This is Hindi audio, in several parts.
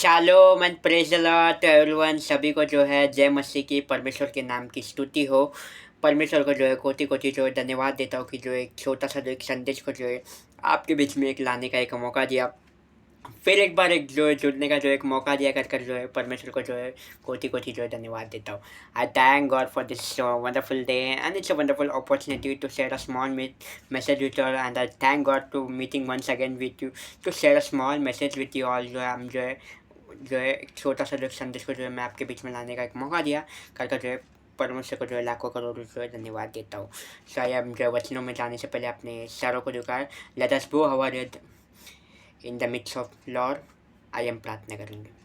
Shalom and praise the Lord to everyone. सभी को जो है जय मसीह की परमेश्वर के नाम की स्तुति हो। परमेश्वर को जो है कोटि कोटि जो है धन्यवाद देता हूँ कि जो एक छोटा सा जो एक संदेश को जो है आपके बीच में एक लाने का एक मौका दिया। फिर एक बार एक जो है जुड़ने का जो एक मौका दिया कर जो है परमेश्वर को जो है कोटि कोटि जो है धन्यवाद देता हूँ। I thank God for this wonderful day and it's a wonderful opportunity to share a small message with you all, and I thank God to meeting once again with you to share a small message with you all। जो है हम जो है एक छोटा सा जो संदेश को जो है मैं आपके बीच में लाने का एक मौका दिया कर जो है परमेश्वर को जो है लाखों करोड़ों जो है धन्यवाद देता हूँ। सो आइए हम जो है वचनों में जाने से पहले अपने सरों को झुकाएं। Let us bow our head in the midst of Lord. I am प्रार्थना करेंगे।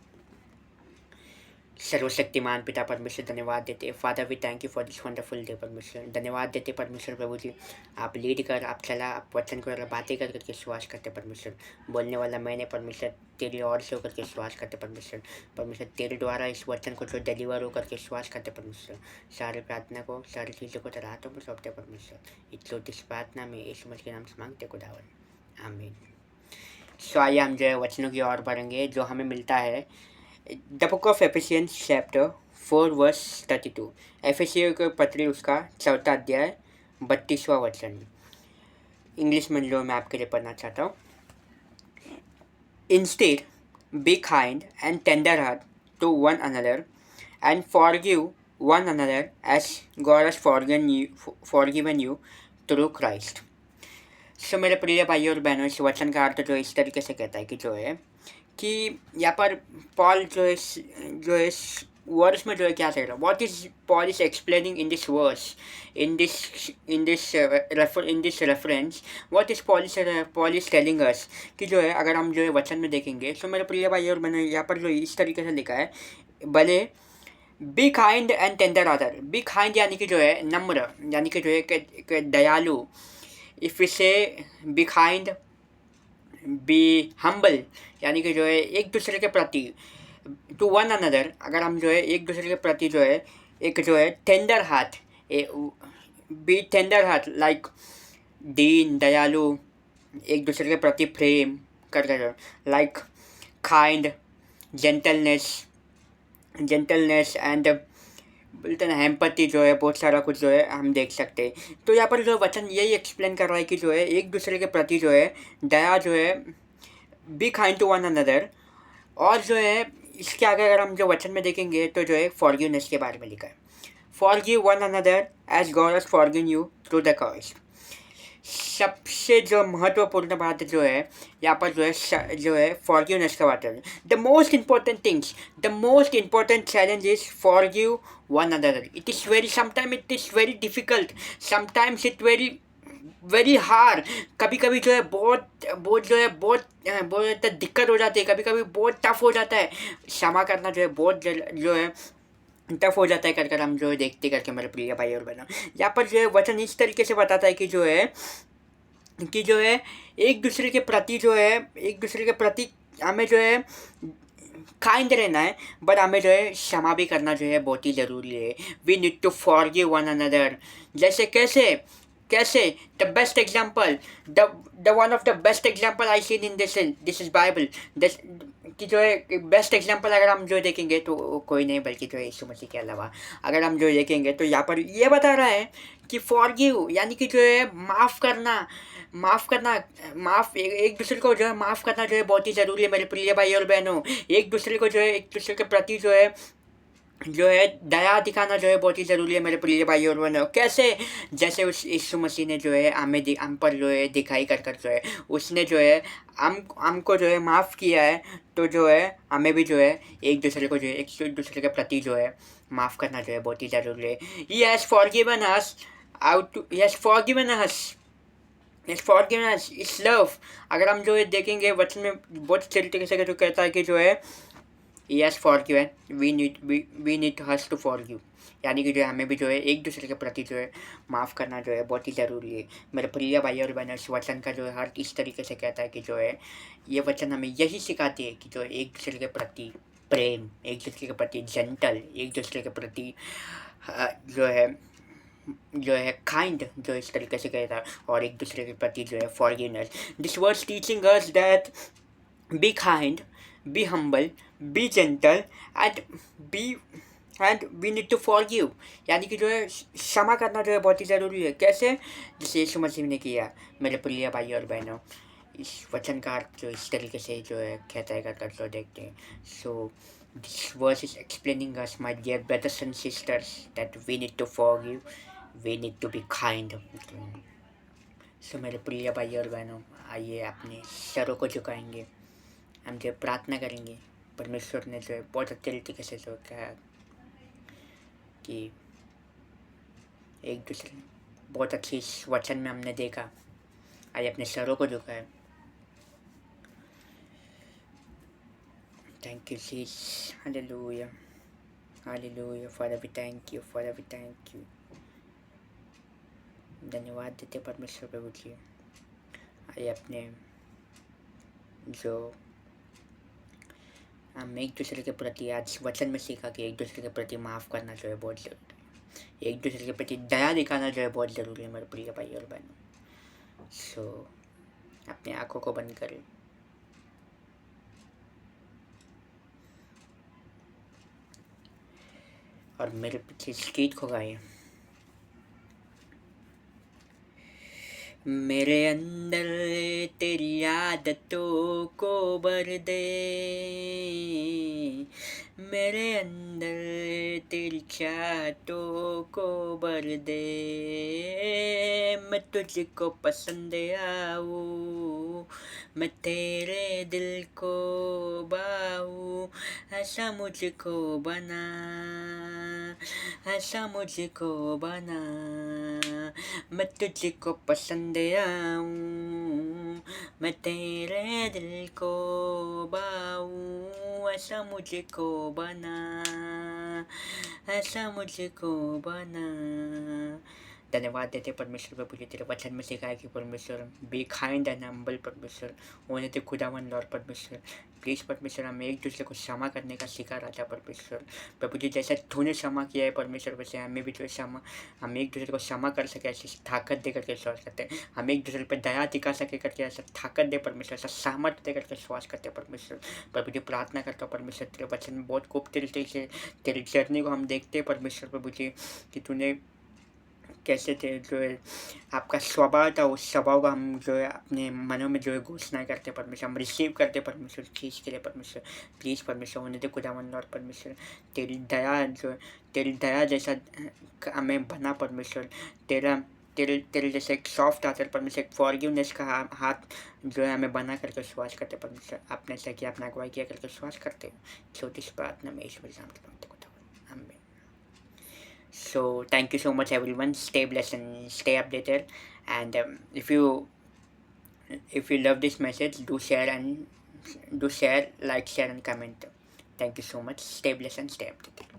सर्वशक्तिमान पिता परमेश्वर धन्यवाद देते father, we thank you for this wonderful day. परमेश्वर धन्यवाद देते परमेश्वर प्रभु जी, आप लीड कर, आप चला, आप वचन कर, बातें कर करके विश्वास करते परमेश्वर। बोलने वाला मैंने परमेश्वर तेरी ओर से होकर के विश्वास करते परमेश्वर। परमेश्वर तेरे द्वारा इस वचन को जो डिलीवर होकर के विश्वास करते परमेश्वर। सारी प्रार्थना को, सारी चीज़ों को तेरे हाथों में सौंपते परमेश्वर। इस छोटी सी प्रार्थना में यीशु मसीह के नाम से मांगते खुदावन, आमीन। सो आइए हम जो है वचनों की ओर बढ़ेंगे जो हमें मिलता है the book of Ephesians chapter 4 verse 32। एफिसियों के पत्री उसका 4था अध्याय 32वां वचन। इंग्लिश में जो मैं आपके लिए पढ़ना चाहता हूँ। Instead be kind and tender heart to one another and forgive one another as God has forgiven you through Christ. So मेरे प्रिय भाइयों और बहनों, इस वचन का अर्थ जो इस तरीके से कहता है कि जो है कि यहाँ पर पॉल जो है वर्स में जो है क्या कह रहा है, what is Paul is explaining in this verse, in this reference, what is Paul is telling us कि जो है अगर हम जो है वचन में देखेंगे तो मेरे प्रिय भाई और मैंने यहाँ पर जो इस तरीके से लिखा है, भले B kind and tender other. Be kind यानी कि जो है नम्र, यानी कि जो है दयालु। इफ वी से बी काइंड, बी हम्बल यानी कि जो है एक दूसरे के प्रति, टू वन अनदर अगर हम जो है एक दूसरे के प्रति जो है एक जो है tender heart, be tender heart like दीन दयालु, एक दूसरे के प्रति प्रेम कर लाइक काइंड, जेंटलनेस एंड बोलते ना एम्पैथी जो है, बहुत सारा कुछ जो है हम देख सकते हैं। तो यहाँ पर जो वचन यही एक्सप्लेन कर रहा है कि जो है एक दूसरे के प्रति जो है दया जो है, be kind to one another. और जो है इसके आगे अगर हम जो वचन में देखेंगे तो जो है फॉरगिवनेस के बारे में लिखा है, forgive one another as God has forgiven you through the cross. सबसे जो महत्वपूर्ण बात जो है यहाँ पर जो है फॉरगिवनेस का बात है। The most important challenge is forgive one another. It is very, sometime it is very difficult, sometimes it very hard. कभी कभी जो है बहुत जो है बहुत दिक्कत हो जाती है, कभी कभी बहुत टफ हो जाता है। क्षमा करना जो है बहुत जो है टफ हो जाता है कर हम जो है देखते करके मेरे प्रिय भाई और बहनों। यहाँ पर जो है वचन इस तरीके से बताता है कि जो है एक दूसरे के प्रति हमें जो है काइंड रहना है, बट हमें जो है क्षमा भी करना जो है बहुत ही ज़रूरी है। We need to forgive one another. जैसे कैसे the best example, the one of the best example I seen in this is Bible. कि जो है बेस्ट एग्जाम्पल अगर हम जो देखेंगे तो कोई नहीं बल्कि जो है यीशु मसीह के अलावा अगर हम जो देखेंगे तो यहाँ पर ये बता रहा है कि फॉरगिव यानी कि जो है एक दूसरे को जो है माफ़ करना जो है बहुत ही ज़रूरी है मेरे प्रिय भाई और बहनों। एक दूसरे के प्रति जो है दया दिखाना जो है बहुत ही ज़रूरी है मेरे प्रिय भाई और बहनों। कैसे? जैसे उस यीशु मसीह ने जो है हम पर जो है दिखाई कर जो है उसने जो है हमको जो है माफ़ किया है, तो जो है हमें भी जो है एक दूसरे को जो है एक दूसरे के प्रति जो है माफ़ करना जो है बहुत ही ज़रूरी है। He has forgiven us, it's love. अगर हम जो है देखेंगे वचन में बहुत तरीके से जो कहता है कि जो है He has forgiven, we need us to forgive। यानी कि जो है हमें भी जो है एक दूसरे के प्रति जो है माफ़ करना जो है बहुत ही ज़रूरी है मेरे प्रिय भाई और बहनों। इस वचन का जो है हर इस तरीके से कहता है कि जो है ये वचन हमें यही सिखाती है कि जो एक दूसरे के प्रति प्रेम, एक दूसरे के प्रति जेंटल, एक दूसरे के प्रति जो है काइंड, जो इस तरीके से कहता है, और एक दूसरे के प्रति जो है forgiveness. This words teaching us that be kind be humble, be gentle, and be and we need to forgive, यानी कि जो है क्षमा करना जो है बहुत ही ज़रूरी है। कैसे? जैसे यीशु मसीह ने किया। मेरे प्रिय भाई और बहनों, इस वचन का अर्थ जो इस तरीके से जो है कहता है कर तो देखते हैं। So this verse is explaining us my dear brothers and sisters that we need to forgive, we need to be kind. So मेरे प्रिय भाई और बहनों, आइए अपने सरों को झुकाएंगे, हम जो प्रार्थना करेंगे। परमेश्वर ने जो है बहुत अच्छे तरीके से जो कहा कि एक दूसरे, बहुत अच्छी इस वचन में हमने देखा। आइए अपने सरों को झुकाए। Thank you Jesus, hallelujah, hallelujah. Father we thank you, father we thank you. धन्यवाद देते परमेश्वर प्रभु जी। आइए अपने जो हम एक दूसरे के प्रति आज वचन में सीखा कि एक दूसरे के प्रति माफ़ करना जो है बहुत ज़रूरी है, एक दूसरे के प्रति दया दिखाना जो है बहुत ज़रूरी है मेरे प्रिय भाई और बहनों। सो अपनी आंखों को बंद करें और मेरे पीछे इस गीत को गाएं। मेरे अंदर तेरी आदतों को भर दे, मेरे अंदर तेरी चाहतों को भर दे, मैं तुझको पसंद आऊँ, मैं तेरे दिल को बाऊँ, ऐसा मुझको बना, ऐसा मुझको बना, मैं तुझको पसंद आऊँ, मैं तेरे दिल को बाऊँ, ऐसा मुझको बना, ऐसा मुझको बना। धन्यवाद देते परमेश्वर प्रभु जी, तेरे वचन में सिखाया कि परमेश्वर बी काइंड एंड हम्बल, परमेश्वर होने ते खुदावंद और परमेश्वर प्लीज़ परमेश्वर हमें एक दूसरे को क्षमा करने का सिखा रहा था परमेश्वर प्रभु जी। जैसा तूने क्षमा किया है परमेश्वर, वैसे हमें भी जो क्षमा, हम एक दूसरे को क्षमा कर सके ऐसी ताकत दे करके विश्वास करते हैं। हम एक दूसरे पर दया दिखा सके करके ऐसा ताकत दे परमेश्वर, ऐसा सामर्थ्य दे करके विश्वास करते हैं परमेश्वर प्रभु जी। प्रार्थना करता हूँ परमेश्वर, तेरे वचन में बहुत खूब तरीके से तेरी जर्नी को हम देखते हैं परमेश्वर प्रभु जी कि तूने कैसे थे जो है आपका स्वभाव था, उस स्वभाव का हम जो है अपने मनों में जो है घोषणा करते परमेश्वर, हम रिसीव करते परमेश्वर चीज़ के लिए परमेश्वर। प्लीज़ परमेश्वर होने दे खुदावंद और परमेश्वर तेरी दया जो है, तेरी दया जैसा हमें बना परमेश्वर, तेरा तेरे तेरे जैसे एक सॉफ्ट हाथ है परमेश्वर, एक फॉरगिवनेस का हाथ जो है हमें बना करके विश्वास करते परमेश्वर। आपने ऐसा किया, अपना अगुवाई किया करके विश्वास करते छोटी सी प्रार्थना में ईश्वर सामने हमें। So thank you so much everyone. Stay blessed and stay updated. And if you love this message, do share and like, share and comment. Thank you so much. Stay blessed and stay updated.